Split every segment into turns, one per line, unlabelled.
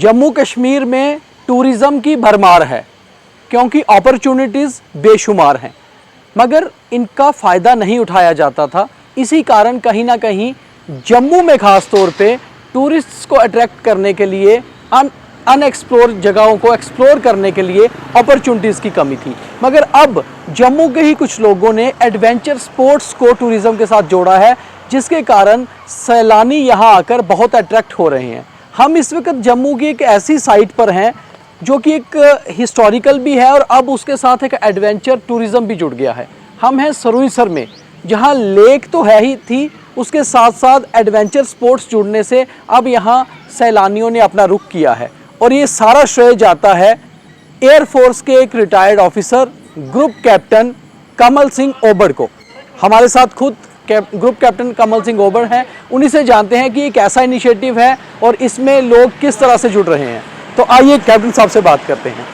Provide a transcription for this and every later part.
जम्मू कश्मीर में टूरिज़म की भरमार है क्योंकि अपॉर्चुनिटीज़ बेशुमार हैं, मगर इनका फ़ायदा नहीं उठाया जाता था। इसी कारण कहीं ना कहीं जम्मू में ख़ास तौर पे टूरिस्ट्स को अट्रैक्ट करने के लिए, अनएक्सप्लोर जगहों को एक्सप्लोर करने के लिए अपॉर्चुनिटीज़ की कमी थी। मगर अब जम्मू के ही कुछ लोगों ने एडवेंचर स्पोर्ट्स को टूरिज़म के साथ जोड़ा है, जिसके कारण सैलानी यहाँ आकर बहुत अट्रैक्ट हो रहे हैं। हम इस वक्त जम्मू की एक ऐसी साइट पर हैं जो कि एक हिस्टोरिकल भी है और अब उसके साथ एक एडवेंचर टूरिज़म भी जुड़ गया है। हम हैं सरुईसर में, जहाँ लेक तो है ही थी, उसके साथ साथ एडवेंचर स्पोर्ट्स जुड़ने से अब यहाँ सैलानियों ने अपना रुख किया है। और ये सारा श्रेय जाता है एयरफोर्स के एक retired officer group captain Kamal Singh ओबड़ को। हमारे साथ खुद ग्रुप कैप्टन कमल सिंह ओबड़ हैं, उन्हीं से जानते हैं कि एक ऐसा इनिशिएटिव है और इसमें लोग किस तरह से जुड़ रहे हैं। तो आइए कैप्टन साहब से बात करते हैं।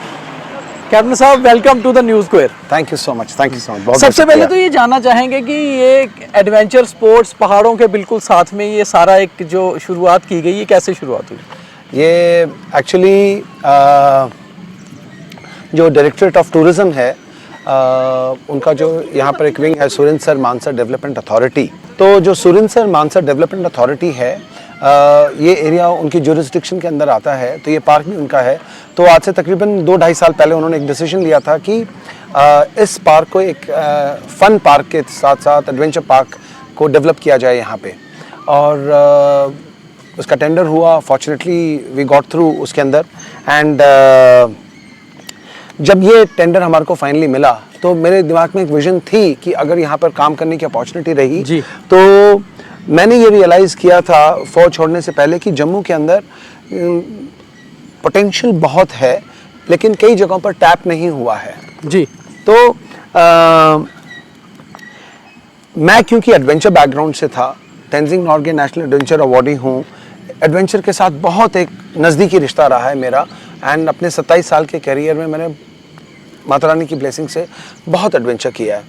कैप्टन साहब, welcome to the news square.
Thank you so much, thank you so much.
सबसे पहले तो ये जानना चाहेंगे कि ये एडवेंचर स्पोर्ट्स पहाड़ों के बिल्कुल साथ में ये सारा एक जो शुरुआत की गई, ये कैसे शुरुआत हुई?
ये एक्चुअली जो डायरेक्टरेट ऑफ टूरिज़्म है, उनका जो यहाँ पर एक विंग है सुरिंसर मानसर डेवलपमेंट अथॉरिटी। तो जो सुरिंसर मानसर डेवलपमेंट अथॉरिटी है, ये एरिया उनकी जुरिस्डिक्शन के अंदर आता है, तो ये पार्क भी उनका है। तो आज से तकरीबन 2-2.5 साल पहले उन्होंने एक डिसीजन लिया था कि इस पार्क को एक फ़न पार्क के साथ साथ एडवेंचर पार्क को डेवलप किया जाए यहाँ पे। और उसका टेंडर हुआ, फॉर्चुनेटली वी गॉट थ्रू उसके अंदर। एंड जब ये टेंडर हमारे को फाइनली मिला तो मेरे दिमाग में एक विजन थी कि अगर यहाँ पर काम करने की अपॉर्चुनिटी रही तो मैंने ये रियलाइज़ किया था फौज छोड़ने से पहले कि जम्मू के अंदर पोटेंशियल बहुत है, लेकिन कई जगहों पर टैप नहीं हुआ है
जी।
तो मैं क्योंकि एडवेंचर बैकग्राउंड से था, Tenzing Norgay national adventure awardee हूँ, एडवेंचर के साथ बहुत एक नज़दीकी रिश्ता रहा है मेरा। एंड अपने 27 साल के करियर में मैंने माता रानी की ब्लेसिंग से बहुत एडवेंचर किया है।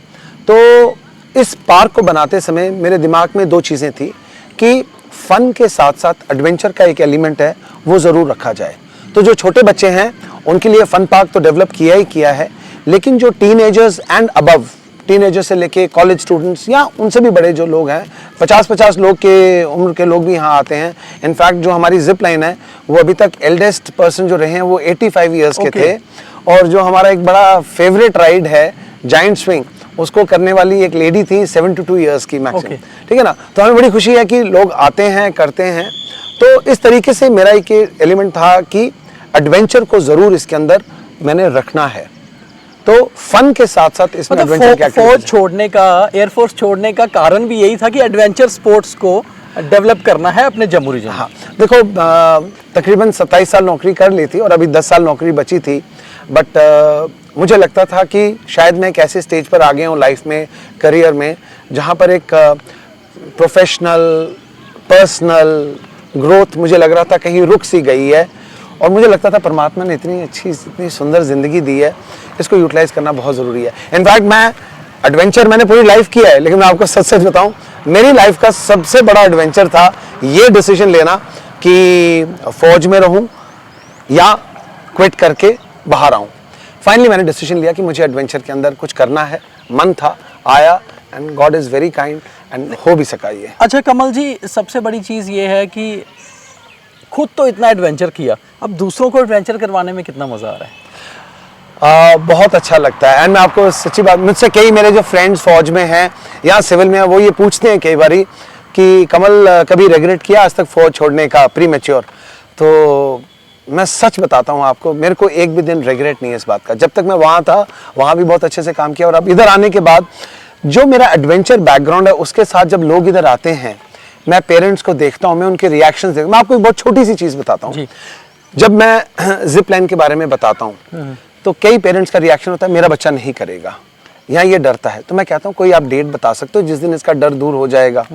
तो इस पार्क को बनाते समय मेरे दिमाग में 2 चीज़ें थी कि फ़न के साथ साथ एडवेंचर का एक एलिमेंट है, वो ज़रूर रखा जाए। तो जो छोटे बच्चे हैं उनके लिए फ़न पार्क तो डेवलप किया ही किया है, लेकिन जो टीनेजर्स एंड अबव, टीनेजर से लेके कॉलेज स्टूडेंट्स या उनसे भी बड़े जो लोग हैं, 50-50 लोग के उम्र के लोग भी यहाँ आते हैं। इनफैक्ट जो हमारी जिप लाइन है वो अभी तक एल्डेस्ट पर्सन जो रहे हैं वो 85 ईयर्स के थे। और जो हमारा एक बड़ा फेवरेट राइड है जाइंट स्विंग, उसको करने वाली एक लेडी थी 72 ईयर्स की मैक्सिमम। ठीक है ना। तो हमें बड़ी खुशी है कि लोग आते हैं, करते हैं। तो इस तरीके से मेरा एक एलिमेंट था कि एडवेंचर को ज़रूर इसके अंदर मैंने रखना है। तो फन के साथ साथ इसमें एडवेंचर क्या
फौज छोड़ने का, एयरफोर्स छोड़ने का कारण भी यही था कि एडवेंचर स्पोर्ट्स को डेवलप करना है अपने जम्मू रीजन।
हाँ, देखो तकरीबन 27 साल नौकरी कर ली थी और अभी 10 साल नौकरी बची थी। बट मुझे लगता था कि शायद मैं एक ऐसे स्टेज पर आ गया हूँ लाइफ में, करियर में, जहाँ पर एक प्रोफेशनल पर्सनल ग्रोथ मुझे लग रहा था कहीं रुक सी गई है। और मुझे लगता था परमात्मा ने इतनी अच्छी, इतनी सुंदर ज़िंदगी दी है, इसको यूटिलाइज करना बहुत ज़रूरी है। इनफैक्ट मैं एडवेंचर मैंने पूरी लाइफ किया है, लेकिन मैं आपको सच सच बताऊं, मेरी लाइफ का सबसे बड़ा एडवेंचर था ये डिसीजन लेना कि फ़ौज में रहूं या क्विट करके बाहर आऊं। फाइनली मैंने डिसीजन लिया कि मुझे एडवेंचर के अंदर कुछ करना है, मन था, आया, and God is very kind and हो भी सका ये।
अच्छा कमल जी, सबसे बड़ी चीज़ ये है कि खुद तो इतना एडवेंचर किया, अब दूसरों को एडवेंचर करवाने में कितना मज़ा आ रहा है?
बहुत अच्छा लगता है। एंड मैं आपको सच्ची बात, मुझसे कई मेरे जो फ्रेंड्स फौज में हैं या सिविल में हैं, वो ये पूछते हैं कई बारी कि कमल कभी रिग्रेट किया आज तक फौज छोड़ने का, प्री मैच्योर? तो मैं सच बताता हूँ आपको, मेरे को एक भी दिन रिग्रेट नहीं है इस बात का। जब तक मैं वहाँ था वहाँ भी बहुत अच्छे से काम किया, और अब इधर आने के बाद जो मेरा एडवेंचर बैकग्राउंड है उसके साथ जब लोग इधर आते हैं, मैं पेरेंट्स को देखता हूँ, मैं उनके रिएक्शंस देखता हूँ। मैं आपको एक बहुत छोटी सी चीज़ बताता हूँ। जब मैं जिप लाइन के बारे में बताता हूँ तो कई पेरेंट्स का रिएक्शन होता है मेरा बच्चा नहीं करेगा या ये डरता है। तो मैं कहता हूँ कोई आप डेट बता सकते हो जिस दिन इसका डर दूर हो जाएगा?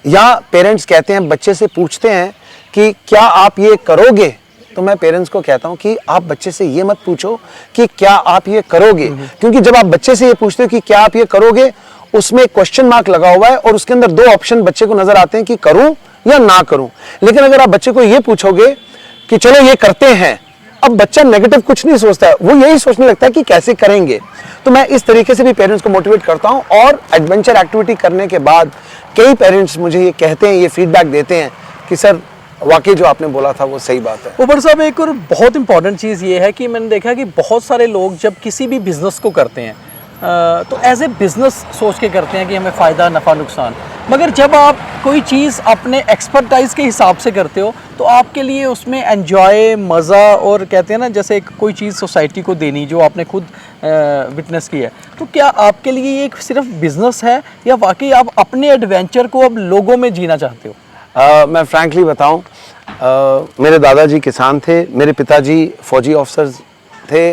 या पेरेंट्स कहते हैं, बच्चे से पूछते हैं कि क्या आप ये करोगे? तो मैं पेरेंट्स को कहता हूँ कि आप बच्चे से ये मत पूछो कि क्या आप ये करोगे, क्योंकि जब आप बच्चे से ये पूछते हो कि क्या आप ये करोगे, उसमें क्वेश्चन मार्क लगा हुआ है और उसके अंदर 2 ऑप्शन बच्चे को नजर आते हैं कि करूं या ना करूं। लेकिन अगर आप बच्चे को ये पूछोगे कि चलो ये करते हैं। अब बच्चा नेगेटिव कुछ नहीं सोचता है, वो यही सोचने लगता है कि कैसे करेंगे। तो मैं इस तरीके से भी पेरेंट्स को मोटिवेट करता हूं। और एडवेंचर एक्टिविटी करने के बाद कई पेरेंट्स मुझे ये कहते हैं, ये फीडबैक देते हैं कि सर वाकई जो आपने बोला था वो सही बात है।
उमर साहब, एक और बहुत इंपॉर्टेंट चीज़ ये है कि मैंने देखा कि बहुत सारे लोग जब किसी भी बिज़नेस को करते हैं तो एज ए बिज़नेस सोच के करते हैं कि हमें फ़ायदा नफ़ा नुकसान, मगर जब आप कोई चीज़ अपने एक्सपर्टाइज़ के हिसाब से करते हो तो आपके लिए उसमें एन्जॉय, मज़ा, और कहते हैं ना जैसे कोई चीज़ सोसाइटी को देनी जो आपने खुद विटनेस की है, तो क्या आपके लिए ये एक सिर्फ बिज़नेस है या वाकई आप अपने एडवेंचर को अब लोगों में जीना चाहते हो?
मैं फ्रैंकली बताऊं, मेरे दादाजी किसान थे, मेरे पिताजी फौजी ऑफिसर्स थे,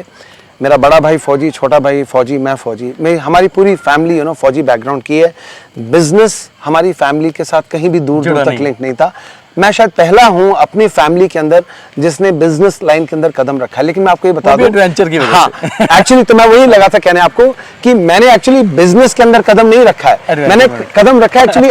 मेरा बड़ा भाई फौजी, छोटा भाई फौजी, मैं फौजी, हमारी पूरी फैमिली फौजी बैकग्राउंड की है। बिजनेस हमारी फैमिली के साथ कहीं भी दूर दूर तक लिंक नहीं था। मैं शायद पहला हूं अपनी फैमिली के अंदर जिसने बिजनेस लाइन के अंदर कदम रखा है। लेकिन मैं आपको ये बता दूं,
एडवेंचर की वजह
से एक्चुअली तो मैं वही लगा था कहने आपको कि मैंने एक्चुअली बिजनेस के अंदर कदम नहीं रखा है, मैंने कदम रखा है एक्चुअली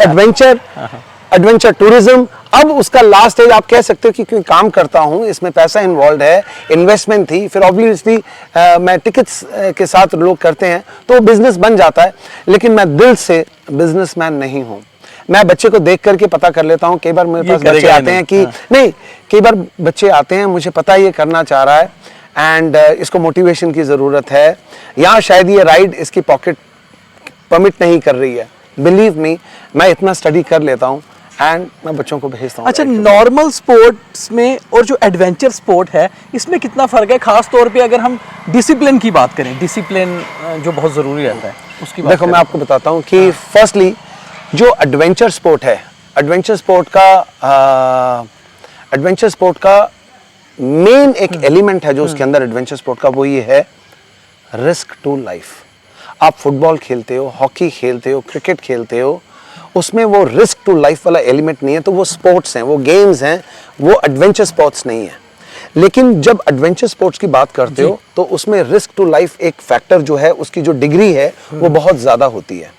एडवेंचर टूरिज्म। अब उसका लास्ट स्टेज आप कह सकते हो कि क्योंकि काम करता हूं, इसमें पैसा इन्वॉल्व है, इन्वेस्टमेंट थी, फिर ऑब्वियसली मैं टिकट्स के साथ लोग करते हैं तो बिजनेस बन जाता है। लेकिन मैं दिल से बिजनेसमैन नहीं हूं। मैं बच्चे को देख करके पता कर लेता हूं। कई बार मेरे पास बच्चे आते हैं कि नहीं, कई बार बच्चे आते हैं, मुझे पता है ये करना चाह रहा है एंड इसको मोटिवेशन की ज़रूरत है, या शायद ये राइड इसकी पॉकेट परमिट नहीं कर रही है। बिलीव मी, मैं इतना स्टडी कर लेता हूँ एंड मैं बच्चों को भेजता हूँ।
अच्छा, नॉर्मल स्पोर्ट्स में और जो एडवेंचर स्पोर्ट है इसमें कितना फ़र्क है, खास तौर पे अगर हम डिसिप्लिन की बात करें, डिसिप्लिन जो बहुत ज़रूरी रहता है उसकी बात
देखो मैं आपको बताता हूँ कि फर्स्टली जो एडवेंचर स्पोर्ट है, एडवेंचर स्पोर्ट का मेन एक एलिमेंट है जो उसके अंदर एडवेंचर स्पोर्ट का, वो ये है रिस्क टू लाइफ। आप फुटबॉल खेलते हो, हॉकी खेलते हो, क्रिकेट खेलते हो, उसमें वो रिस्क टू लाइफ वाला एलिमेंट नहीं है, तो वो स्पोर्ट्स हैं, वो गेम्स हैं, वो एडवेंचर स्पोर्ट्स नहीं है। लेकिन जब एडवेंचर स्पोर्ट्स की बात करते हो तो उसमें रिस्क टू लाइफ एक फैक्टर जो है, उसकी जो डिग्री है वो बहुत ज़्यादा होती है।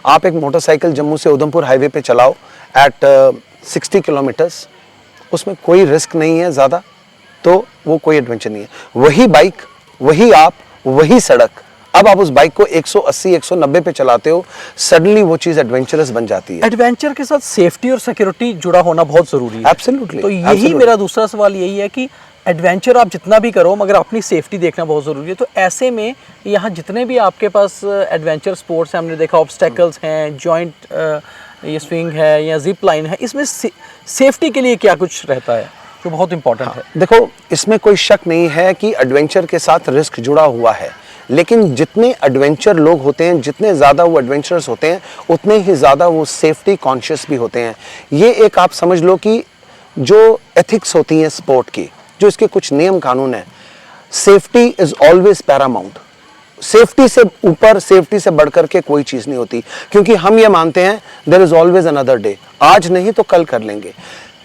आप एक मोटरसाइकिल जम्मू से उधमपुर हाईवे पे चलाओ एट 60 किलोमीटर्स, उसमें कोई रिस्क नहीं है ज़्यादा, तो वो कोई एडवेंचर नहीं है। वही बाइक, वही आप, वही सड़क, अब आप उस बाइक को 180 190 पे चलाते हो, सडनली वो चीज एडवेंचरस बन जाती है।
एडवेंचर के साथ सेफ्टी और सिक्योरिटी जुड़ा होना बहुत जरूरी है।
एब्सोल्युटली।
तो यही मेरा दूसरा सवाल यही है कि एडवेंचर आप जितना भी करो मगर अपनी सेफ्टी देखना बहुत ज़रूरी है। तो ऐसे में यहाँ जितने भी आपके पास एडवेंचर स्पोर्ट्स हैं, हमने देखा ऑब्स्टेकल्स हैं, जॉइंट ये स्विंग है या जिप लाइन है, इसमें सेफ्टी के लिए क्या कुछ रहता है जो बहुत इंपॉर्टेंट है?
देखो, इसमें कोई शक नहीं है कि एडवेंचर के साथ रिस्क जुड़ा हुआ है, लेकिन जितने एडवेंचर लोग होते हैं, जितने ज़्यादा वो एडवेंचरस होते हैं, उतने ही ज़्यादा वो सेफ्टी कॉन्शियस भी होते हैं। ये एक आप समझ लो कि जो एथिक्स होती हैं स्पोर्ट की, जो इसके कुछ नियम कानून हैं, safety is always Paramount. Safety से ऊपर, सेफ्टी से बढ़कर के कोई चीज़ नहीं होती, क्योंकि हम ये मानते हैं there is always another day, आज नहीं तो कल कर लेंगे।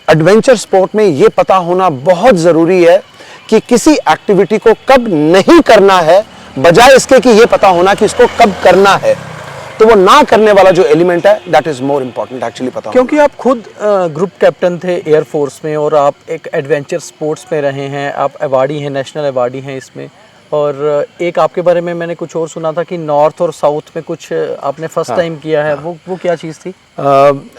एडवेंचर स्पोर्ट में ये पता होना बहुत ज़रूरी है कि किसी एक्टिविटी को कब नहीं करना है, बजाय इसके कि ये पता होना कि इसको कब करना है। तो वो ना करने वाला जो एलिमेंट है, that is more important actually पता होना।
क्योंकि आप खुद ग्रुप कैप्टन थे एयरफोर्स में और आप एक एडवेंचर स्पोर्ट्स में रहे हैं, आप अवार्डी हैं, नेशनल अवार्डी हैं इसमें। और एक आपके बारे में मैंने कुछ और सुना था कि नॉर्थ और साउथ में कुछ आपने फर्स्ट टाइम किया है। वो क्या चीज़ थी?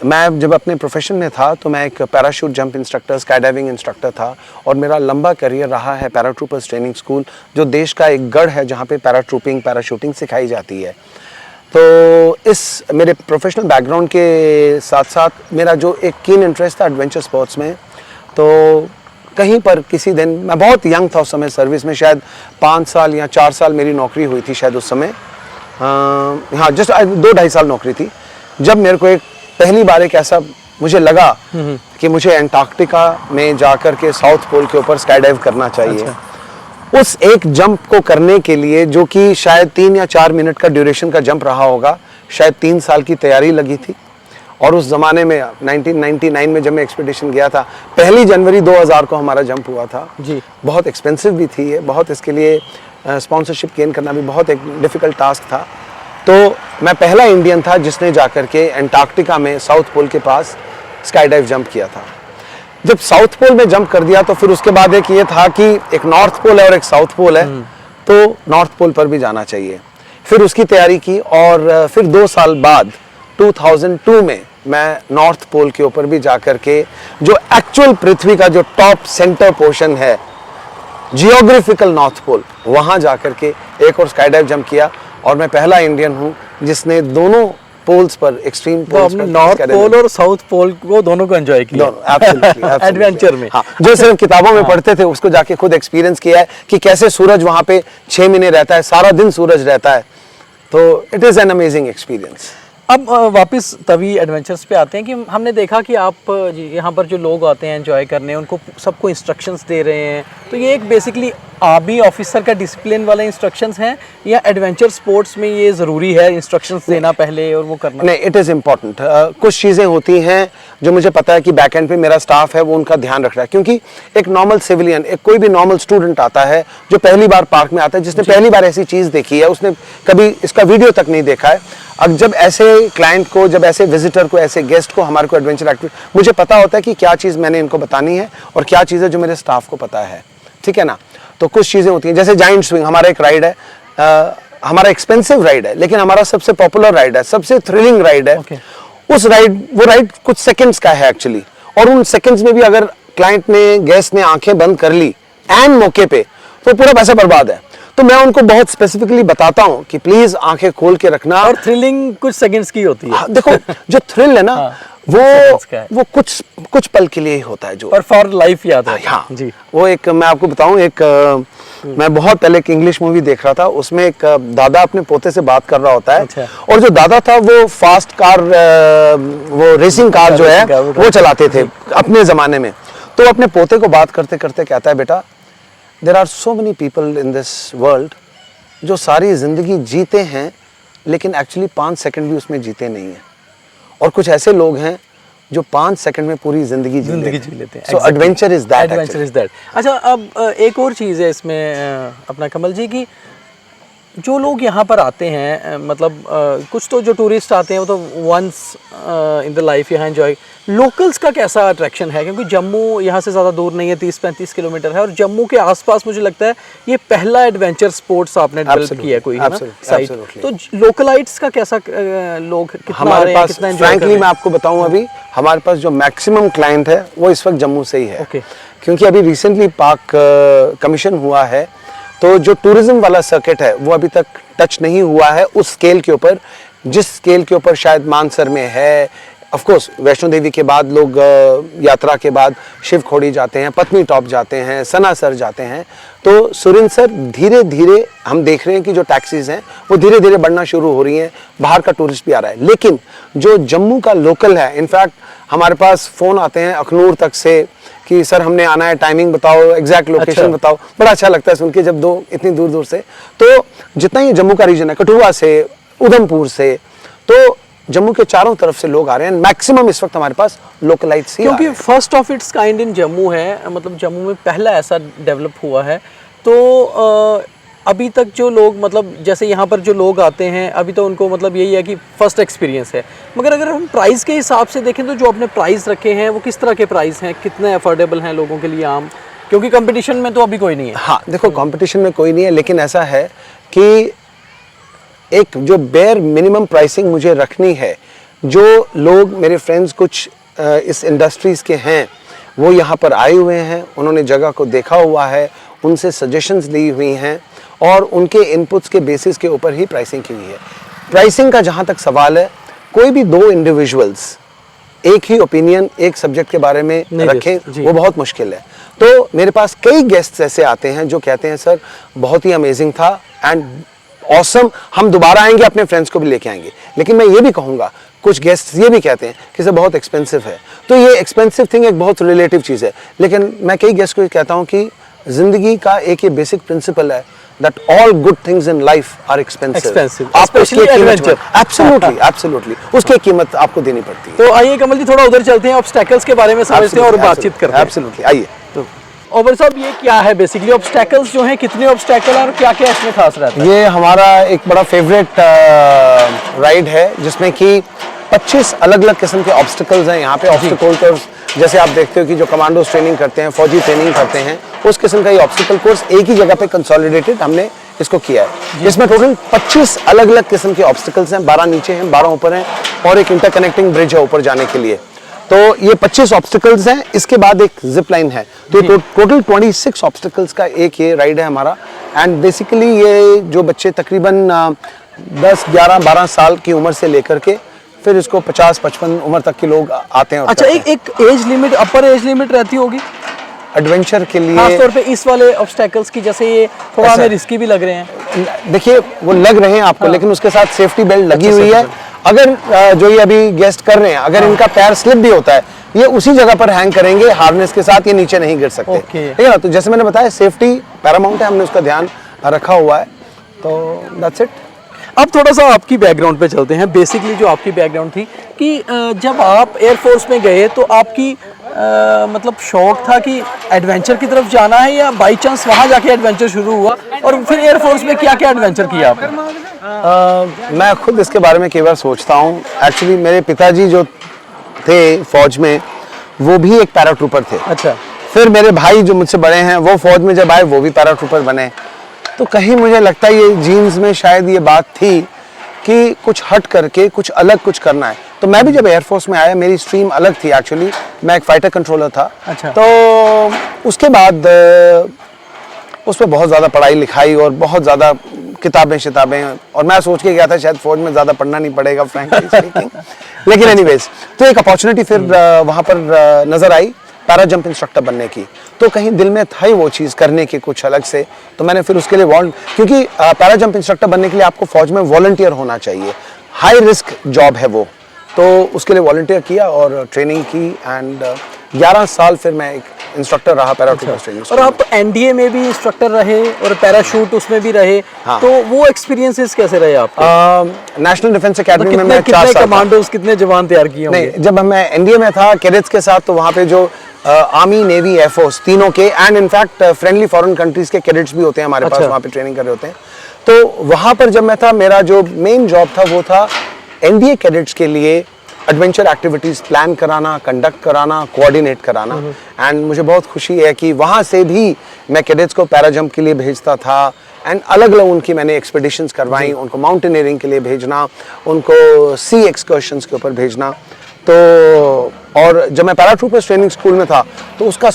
मैं जब अपने प्रोफेशन में था तो मैं एक parachute jump instructor, sky diving instructor था, और मेरा लंबा करियर रहा है पैराट्रूपर्स ट्रेनिंग स्कूल, जो देश का एक गढ़ है जहाँ पे पैराट्रूपिंग, पैराशूटिंग सिखाई जाती है। तो इस मेरे प्रोफेशनल बैकग्राउंड के साथ साथ मेरा जो एक कीन इंटरेस्ट था एडवेंचर स्पोर्ट्स में, तो कहीं पर किसी दिन, मैं बहुत यंग था उस समय, सर्विस में शायद 5 साल या 4 साल मेरी नौकरी हुई थी शायद उस समय, हाँ जस्ट 2-2.5 साल नौकरी थी, जब मेरे को एक पहली बार एक ऐसा मुझे लगा कि मुझे एंटार्क्टिका में जाकर के साउथ पोल के ऊपर स्काई डाइव करना चाहिए। अच्छा। उस एक जंप को करने के लिए, जो कि शायद 3 या 4 मिनट का ड्यूरेशन का जंप रहा होगा, शायद 3 साल की तैयारी लगी थी। और उस ज़माने में 1999 में जब मैं एक्सपीडिशन गया था, 1 जनवरी 2000 को हमारा जंप हुआ था जी। बहुत एक्सपेंसिव भी थी ये, बहुत इसके लिए स्पॉन्सरशिप गेन करना भी बहुत एक डिफ़िकल्ट टास्क था। तो मैं पहला इंडियन था जिसने जाकर के एंटार्क्टिका में साउथ पोल के पास स्काई डाइव जंप किया था। जब साउथ पोल में जंप कर दिया तो फिर उसके बाद एक ये था कि एक नॉर्थ पोल है और एक साउथ पोल है, तो नॉर्थ पोल पर भी जाना चाहिए। फिर उसकी तैयारी की और फिर 2 साल बाद 2002 में मैं नॉर्थ पोल के ऊपर भी जाकर के जो एक्चुअल पृथ्वी का जो टॉप सेंटर पोर्शन है, जियोग्राफिकल नॉर्थ पोल, वहां जाकर के एक और स्काई डाइव जंप किया और मैं पहला इंडियन हूं जिसने दोनों पोल्स पर, एक्सट्रीम
तो
पोल्स
आपने
पर
नॉर्थ पोल और साउथ पोल को दोनों को एंजॉय किया एडवेंचर में।
हाँ, जो सिर्फ किताबों में पढ़ते थे उसको जाके खुद एक्सपीरियंस किया है कि कैसे सूरज वहां पे 6 महीने रहता है, सारा दिन सूरज रहता है, तो it is an amazing experience.
अब वापस तभी एडवेंचर्स पे आते हैं कि हमने देखा कि आप यहाँ पर जो लोग आते हैं एंजॉय करने, उनको सबको इंस्ट्रक्शंस दे रहे हैं, तो ये एक बेसिकली आर्मी ऑफिसर का डिसिप्लिन वाला इंस्ट्रक्शंस हैं या एडवेंचर स्पोर्ट्स में ये ज़रूरी है इंस्ट्रक्शंस देना पहले और वो करना?
नहीं, इट इज़ इम्पॉर्टेंट। कुछ चीज़ें होती हैं जो मुझे पता है कि बैक एंड पे मेरा स्टाफ है वो उनका ध्यान रख रहा है, क्योंकि एक नॉर्मल सिविलियन, एक कोई भी नॉर्मल स्टूडेंट आता है जो पहली बार पार्क में आता है, जिसने पहली बार ऐसी चीज़ देखी है, उसने कभी इसका वीडियो तक नहीं देखा है। अब जब ऐसे क्लाइंट को, जब ऐसे विजिटर को, ऐसे गेस्ट को हमारे को एडवेंचर एक्टिविटी, मुझे पता होता है कि क्या चीज़ मैंने इनको बतानी है और क्या चीज़ है जो मेरे स्टाफ को पता है, ठीक है ना। तो कुछ चीज़ें होती हैं, जैसे जाइंट स्विंग हमारा एक राइड है, हमारा एक्सपेंसिव राइड है लेकिन हमारा सबसे पॉपुलर राइड है, सबसे थ्रिलिंग राइड है। उस राइड, वो राइड कुछ सेकंड्स का है एक्चुअली, और उन सेकंड्स में भी अगर क्लाइंट ने, गेस्ट ने आंखें बंद कर ली एंड मौके पे, तो पूरा पैसा बर्बाद है। तो मैं उनको बहुत स्पेसिफिकली बताता हूं कि प्लीज आंखें खोल के रखना।
और थ्रिलिंग कुछ सेकंड्स की होती है।
देखो, जो थ्रिल है ना,
हाँ,
वो कुछ पल के लिए ही होता है, जो
पर फॉर लाइफ याद है।
हाँ
जी।
वो एक, मैं आपको बताऊं, एक मैं बहुत पहले एक इंग्लिश मूवी देख रहा था, उसमें एक दादा अपने पोते से बात कर रहा होता है।
अच्छा।
और जो दादा था वो फास्ट कार, वो रेसिंग कार जो है वो चलाते थे अपने जमाने में। तो अपने पोते को बात करते करते कहता है, बेटा there are so many people in this world जो सारी जिंदगी जीते हैं लेकिन एक्चुअली 5 सेकंड भी उसमें जीते नहीं है, और कुछ ऐसे लोग हैं जो 5 सेकंड में पूरी जिंदगी जी लेते हैं। So adventure is that.
Adventure is that. अच्छा, अब एक और चीज़ है इसमें अपना कमल जी की, जो लोग यहाँ पर आते हैं, मतलब कुछ तो जो टूरिस्ट आते हैं वो तो वंस इन द लाइफ यहाँ एंजॉय, लोकल्स का कैसा अट्रैक्शन है? क्योंकि जम्मू यहाँ से ज़्यादा दूर नहीं है, 30-35 किलोमीटर है, और जम्मू के आसपास मुझे लगता है ये पहला एडवेंचर स्पोर्ट्स आपने डेवलप किया है कोई, है ना, साइट। तो लोकलाइट्स का कैसा, लोग कितना
हमारे पास,
कितना एंजॉय
फ्रैंकली मैं आपको बताऊं, अभी हमारे पास जो मैक्सिमम क्लाइंट है वो इस वक्त जम्मू से ही है।
Okay.
क्योंकि अभी रिसेंटली पार्क कमीशन हुआ है, तो जो टूरिज्म वाला सर्किट है वो अभी तक टच नहीं हुआ है उस स्केल के ऊपर, जिस स्केल के ऊपर शायद मानसर में है। ऑफ कोर्स वैष्णो देवी के बाद लोग यात्रा के बाद शिव खोड़ी जाते हैं, पत्नी टॉप जाते हैं, सनासर जाते हैं। तो सुरिनसर धीरे धीरे हम देख रहे हैं कि जो टैक्सीज हैं वो धीरे धीरे बढ़ना शुरू हो रही हैं, बाहर का टूरिस्ट भी आ रहा है। लेकिन जो जम्मू का लोकल है, इनफैक्ट हमारे पास फ़ोन आते हैं अखनूर तक से कि सर हमने आना है, टाइमिंग बताओ, एग्जैक्ट लोकेशन बताओ। बड़ा अच्छा लगता है सुन के, जब दो इतनी दूर दूर से, तो जितना ही जम्मू का रीजन है, कठुआ से, उधमपुर से, तो जम्मू के चारों तरफ से लोग आ रहे हैं। मैक्सिमम इस वक्त हमारे पास लोकलाइट्स ही,
क्योंकि first of its kind in Jammu है, मतलब जम्मू में पहला ऐसा डेवलप हुआ है। तो अभी तक जो लोग, मतलब जैसे यहाँ पर जो लोग आते हैं अभी तो उनको मतलब यही है कि फर्स्ट एक्सपीरियंस है, मगर अगर हम प्राइस के हिसाब से देखें तो जो आपने प्राइस रखे हैं वो किस तरह के प्राइस हैं, कितने अफोर्डेबल हैं लोगों के लिए आम? क्योंकि कंपटीशन में तो अभी कोई नहीं है।
हाँ देखो, कंपटीशन में कोई नहीं है, लेकिन ऐसा है कि एक जो बेयर मिनिमम प्राइसिंग मुझे रखनी है, जो लोग मेरे फ्रेंड्स कुछ इस इंडस्ट्रीज़ के हैं वो यहाँ पर आए हुए हैं, उन्होंने जगह को देखा हुआ है, उनसे सजेशंस ली हुई हैं और उनके इनपुट्स के बेसिस के ऊपर ही प्राइसिंग की हुई है। प्राइसिंग का जहाँ तक सवाल है, कोई भी दो इंडिविजुअल्स एक ही ओपिनियन एक सब्जेक्ट के बारे में रखें वो बहुत मुश्किल है। तो मेरे पास कई गेस्ट्स ऐसे आते हैं जो कहते हैं सर बहुत ही अमेजिंग था एंड ऑसम, हम दोबारा आएंगे, अपने फ्रेंड्स को भी लेके आएंगे। लेकिन मैं ये भी कहूँगा, कुछ गेस्ट्स ये भी कहते हैं कि सर बहुत एक्सपेंसिव है। तो ये एक्सपेंसिव थिंग एक बहुत रिलेटिव चीज़ है, लेकिन मैं कई गेस्ट को कहता हूँ कि ज़िंदगी का एक ये बेसिक प्रिंसिपल है that all good things in life are expensive.
आपको उसकी एडवेंचर,
absolutely उसकी कीमत आपको देनी पड़ती है।
तो आइए कमल जी थोड़ा उधर चलते हैं, ऑब्स्टैकल्स के बारे में समझते हैं और बातचीत करते हैं।
Absolutely, आइए।
तो ओबर साहब, ये क्या है बेसिकली ऑब्स्टैकल्स जो हैं, कितने ऑब्स्टैकल और क्या क्या इसमें खास रहता है?
ये हमारा एक बड़ा फेवरेट राइड है जिसमें कि 25 अलग अलग किस्म के ऑब्स्टिकल्स हैं। यहाँ पे ऑब्स्टिकल जैसे आप देखते हो कि जो कमांडोज ट्रेनिंग करते हैं, फौजी ट्रेनिंग करते हैं, उस किस्म का ये ऑब्स्टिकल कोर्स एक ही जगह पे कंसोलिडेटेड हमने इसको किया है। इसमें टोटल 25 अलग अलग किस्म के ऑब्स्टिकल्स हैं, 12 नीचे हैं, 12 ऊपर हैं और एक इंटरकनेक्टिंग ब्रिज है ऊपर जाने के लिए। तो ये 25 ऑब्स्टिकल्स हैं, इसके बाद एक जिप लाइन है। तो टोटल 26 ऑब्स्टिकल्स का एक ये राइड है हमारा। एंड बेसिकली ये जो बच्चे तकरीबन 10, 11, 12 साल की उम्र से लेकर के फिर इसको 50, 55 उम्र तक के लोग आते हैं। और
अच्छा, एक एज लिमिट, अपर एज लिमिट रहती होगी
एडवेंचर के लिए,
खास तौर पे इस वाले ऑब्स्टेकल्स की, जैसे ये थोड़ा हमें रिस्की भी लग रहे हैं।
देखिए वो लग रहे हैं आपको, लेकिन उसके साथ सेफ्टी बेल्ट लगी हुई है। अगर जो ये अभी गेस्ट कर रहे हैं, अगर इनका पैर स्लिप भी होता है, ये उसी जगह पर हैंग करेंगे हार्नेस के साथ, ये नीचे नहीं गिर सकते। ठीक है ना? तो जैसे मैंने बताया, सेफ्टी पैरामाउंट है, हमने उसका ध्यान रखा हुआ है। तो दैट्स इट।
अब थोड़ा सा आपकी बैकग्राउंड पे चलते हैं। बेसिकली जो आपकी बैकग्राउंड थी कि जब आप एयरफोर्स में गए तो आपकी मतलब शौक था कि एडवेंचर की तरफ जाना है, या बाई चांस वहाँ जाके एडवेंचर शुरू हुआ? और फिर एयरफोर्स में क्या क्या एडवेंचर किया आपने?
मैं खुद इसके बारे में कई बार सोचता हूँ। एक्चुअली मेरे पिताजी जो थे फौज में, वो भी एक पैराट्रूपर थे।
अच्छा।
फिर मेरे भाई जो मुझसे बड़े हैं, वो फौज में जब आए वो भी पैराट्रूपर बने। तो कहीं मुझे लगता है ये जीन्स में शायद ये बात थी कि कुछ हट करके कुछ अलग कुछ करना है। तो मैं भी जब एयरफोर्स में आया, मेरी स्ट्रीम अलग थी एक्चुअली, मैं एक फाइटर कंट्रोलर था।
अच्छा।
तो उसके बाद उस पर बहुत ज़्यादा पढ़ाई लिखाई और बहुत ज़्यादा किताबें, और मैं सोच के गया था शायद फौज में ज़्यादा पढ़ना नहीं पड़ेगा फ्रैंकली स्पीकिंग। लेकिन एनीवेज, तो एक अपॉर्चुनिटी फिर वहाँ पर नज़र आई पैरा जंप इंस्ट्रक्टर बनने की। तो कहीं दिल में था ही वो चीज़ करने की कुछ अलग से। तो मैंने फिर उसके लिए क्योंकि पैरा जंप इंस्ट्रक्टर बनने के लिए आपको फौज में वॉलंटियर होना चाहिए, हाई रिस्क जॉब है वो। तो उसके लिए वॉलंटियर किया और ट्रेनिंग की। एंड 11 साल फिर मैं एक इंस्ट्रक्टर रहा पैराट्रूपर ट्रेनिंग।
और आप एनडीए में भी इंस्ट्रक्टर रहे और पैराशूट उसमें भी रहे।
हाँ।
तो वो एक्सपीरियंसेस कैसे रहे आपके?
नेशनल डिफेंस एकेडमी में मैं 4
कितने
साल
कमांडोज, कितने जवान तैयार किए होंगे?
नहीं, जब मैं एनडीए में था कैडेट्स के साथ, तो वहाँ पे जो आर्मी, नेवी, एयरफोर्स तीनों के, and in fact friendly foreign countries के कैडेट्स भी होते हैं हमारे पास, वहाँ पे ट्रेनिंग कर रहे होते हैं। तो वहाँ पर जब मैं था, मेरा जो मेन जॉब था वो था एनडीए कैडेट्स के लिए एडवेंचर एक्टिविटीज़ प्लान कराना, कंडक्ट कराना, कोऑर्डिनेट कराना। एंड मुझे बहुत खुशी है कि वहाँ से भी मैं कैडेट्स को पैरा जंप के लिए भेजता था। एंड अलग अलग उनकी मैंने एक्सपेडिशंस करवाई, उनको माउंटेनियरिंग के लिए भेजना, उनको सी एक्सकर्शंस के ऊपर भेजना। तो और जब मैं पैराट्रूपर्स ट्रेनिंग स्कूल में था, तो उसका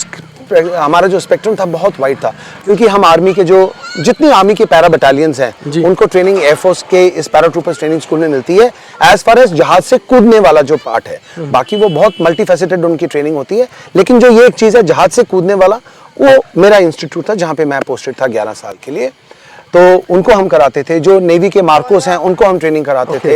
हमारा जो स्पेक्ट्रम था बहुत वाइड था, क्योंकि हम आर्मी के जो जितनी आर्मी के पैरा बटालियंस हैं, उनको ट्रेनिंग एयरफोर्स के इस पैराट्रूपर्स ट्रेनिंग स्कूल में मिलती है एज फार एज जहाज से कूदने वाला जो पार्ट है। बाकी वो बहुत मल्टीफेसेटेड उनकी ट्रेनिंग होती है, लेकिन जो ये एक चीज़ है जहाज से कूदने वाला, वो मेरा इंस्टीट्यूट था जहाँ पे मैं पोस्टेड था 11 साल के लिए। तो उनको हम कराते थे। जो नेवी के मार्कोस हैं उनको हम ट्रेनिंग कराते थे,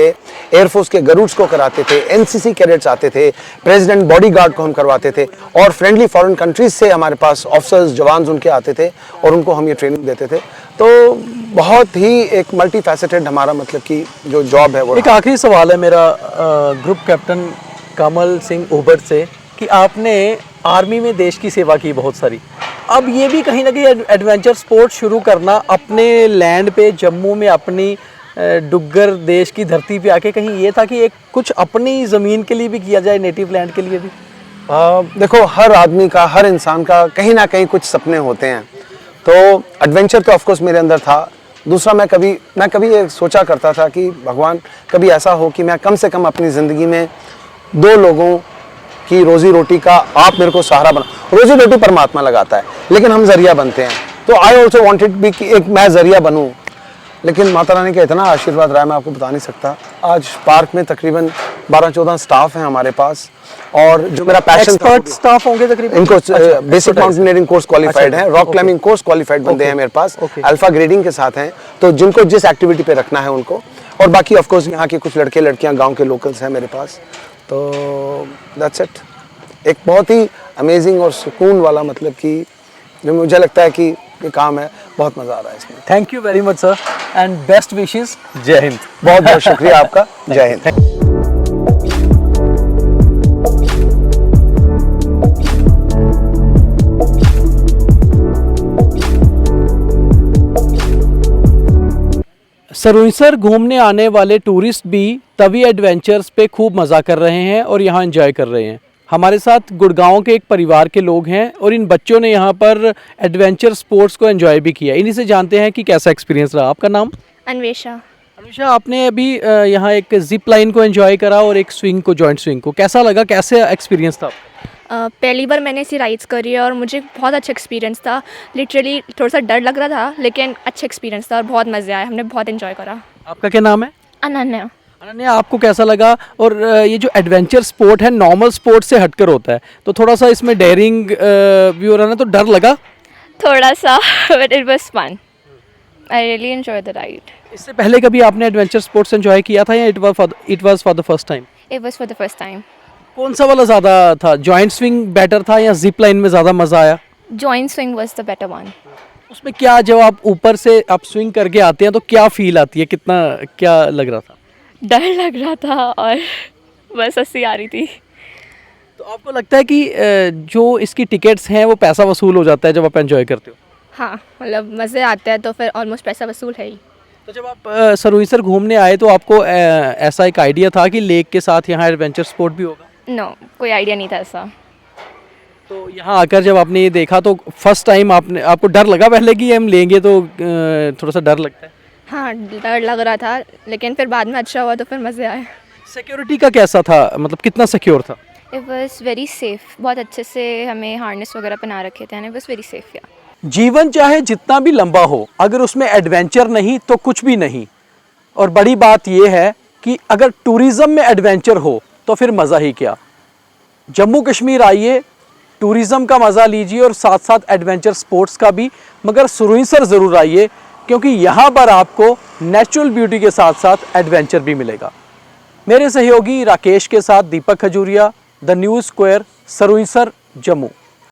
एयरफोर्स के गरुड्स को कराते थे, एनसीसी कैडेट्स आते थे, प्रेसिडेंट बॉडीगार्ड को हम करवाते थे, और फ्रेंडली फॉरेन कंट्रीज से हमारे पास ऑफिसर्स, जवान उनके आते थे और उनको हम ये ट्रेनिंग देते थे। तो बहुत ही एक मल्टी फैसेटेड हमारा मतलब कि जो जॉब है वो।
एक आखिरी सवाल है मेरा ग्रुप कैप्टन कमल सिंह उबट से, कि आपने आर्मी में देश की सेवा की बहुत सारी, अब ये भी कहीं ना कहीं एडवेंचर स्पोर्ट शुरू करना अपने लैंड पे, जम्मू में, अपनी डुग्गर देश की धरती पे आके, कहीं ये था कि एक कुछ अपनी ज़मीन के लिए भी किया जाए, नेटिव लैंड के लिए भी?
देखो, हर आदमी का, हर इंसान का कहीं ना कहीं कुछ सपने होते हैं। तो एडवेंचर तो ऑफकोर्स मेरे अंदर था। दूसरा, मैं कभी ये सोचा करता था कि भगवान कभी ऐसा हो कि मैं कम से कम अपनी ज़िंदगी में 2 लोगों की रोजी रोटी का आप मेरे को सहारा बना। रोजी रोटी परमात्मा लगाता है, लेकिन हम जरिया बनते हैं। तो आई ऑल्सो वॉन्टेड भी कि एक मैं जरिया बनूं, लेकिन माता रानी का इतना आशीर्वाद रहा है, मैं आपको बता नहीं सकता। आज पार्क में तकरीबन 12-14 स्टाफ हैं हमारे पास, और जो मेरा पैशन,
एक्सपर्ट स्टाफ होंगे तकरीबन।
इनको बेसिक माउंटेनियरिंग कोर्स क्वालिफाइड है, रॉक क्लाइंबिंग कोर्स क्वालिफाइड बंदे हैं मेरे पास, अल्फा ग्रेडिंग के साथ हैं। तो जिनको जिस एक्टिविटी पे रखना है उनको, और बाकी ऑफ कोर्स यहाँ के कुछ लड़के लड़कियाँ गाँव के लोकल्स हैं मेरे पास। तो दैट्स इट। एक बहुत ही अमेजिंग और सुकून वाला, मतलब कि जो मुझे लगता है कि ये काम है, बहुत मज़ा आ रहा है इसमें।
Thank you very much sir, and best wishes. जय हिंद।
बहुत बहुत शुक्रिया आपका। जय हिंद।
सरुईसर घूमने आने वाले टूरिस्ट भी तवी एडवेंचर्स पे खूब मज़ा कर रहे हैं और यहाँ एंजॉय कर रहे हैं। हमारे साथ गुड़गांव के एक परिवार के लोग हैं और इन बच्चों ने यहाँ पर एडवेंचर स्पोर्ट्स को एंजॉय भी किया। इन्हीं से जानते हैं कि कैसा एक्सपीरियंस रहा। आपका नाम?
अन्वेषा।
अनुषा, आपने अभी यहाँ एक जिप लाइन को एंजॉय करा और एक स्विंग को, जॉइंट स्विंग को, कैसा लगा, कैसे एक्सपीरियंस था?
पहली बार मैंने ऐसी राइड्स करी है और मुझे बहुत अच्छा एक्सपीरियंस था। लिटरली थोड़ा सा डर लग रहा था लेकिन अच्छा एक्सपीरियंस था और बहुत मज़े आए, हमने बहुत एंजॉय करा।
आपका क्या नाम है?
अनन्या।
अनन्या, आपको कैसा लगा? और ये जो एडवेंचर स्पोर्ट है नॉर्मल स्पोर्ट से हटकर होता है, तो थोड़ा सा इसमें डेयरिंग भी हो रहा है, तो डर लगा?
थोड़ा सा but it was fun. I really enjoy the ride.
इससे पहले कभी आपने एडवेंचर स्पोर्ट्स एंजॉय किया था या it was for the first time?
It was for the first time.
कौन सा वाला ज़्यादा था, जॉइंट स्विंग बेटर था या जिप लाइन में ज़्यादा मज़ा आया?
Joint swing was the better one.
उसमें क्या, जब आप ऊपर से आप स्विंग करके आते हैं तो क्या फील आती है, कितना क्या लग रहा था?
डर लग रहा था और बस हंसी आ रही थी।
तो आपको लगता है कि जो इसकी टिकट्स हैं वो पैसा वसूल हो जाता है जब आप एंजॉय करते हो?
हाँ, मतलब मज़े आते हैं तो फिर ऑलमोस्ट पैसा वसूल है ही।
तो जब आप सरुईसर घूमने आए तो आपको ऐसा एक आइडिया था कि लेक के साथ यहाँ एडवेंचर स्पोर्ट भी होगा?
नो, कोई आइडिया नहीं था ऐसा।
तो यहाँ आकर जब आपने ये देखा तो फर्स्ट टाइम आपको डर लगा पहले कि हम लेंगे तो थोड़ा सा डर लगता है?
हाँ, डर लग रहा था लेकिन फिर बाद में अच्छा हुआ तो फिर मज़े आए।
सिक्योरिटी का कैसा था, मतलब कितना सिक्योर था?
It was very safe. बहुत अच्छे से हमें हार्नेस वगैरह पहना रखे थे and it was very safe. या
जीवन चाहे जितना भी लंबा हो, अगर उसमें एडवेंचर नहीं तो कुछ भी नहीं। और बड़ी बात यह है कि अगर टूरिज़्म में एडवेंचर हो तो फिर मज़ा ही क्या। जम्मू कश्मीर आइए, टूरिज़्म का मज़ा लीजिए और साथ साथ एडवेंचर स्पोर्ट्स का भी, मगर सरुईसर ज़रूर आइए क्योंकि यहाँ पर आपको नेचुरल ब्यूटी के साथ साथ एडवेंचर भी मिलेगा। मेरे सहयोगी राकेश के साथ Deepak Khajuria, the news square, Saruisar, Jammu.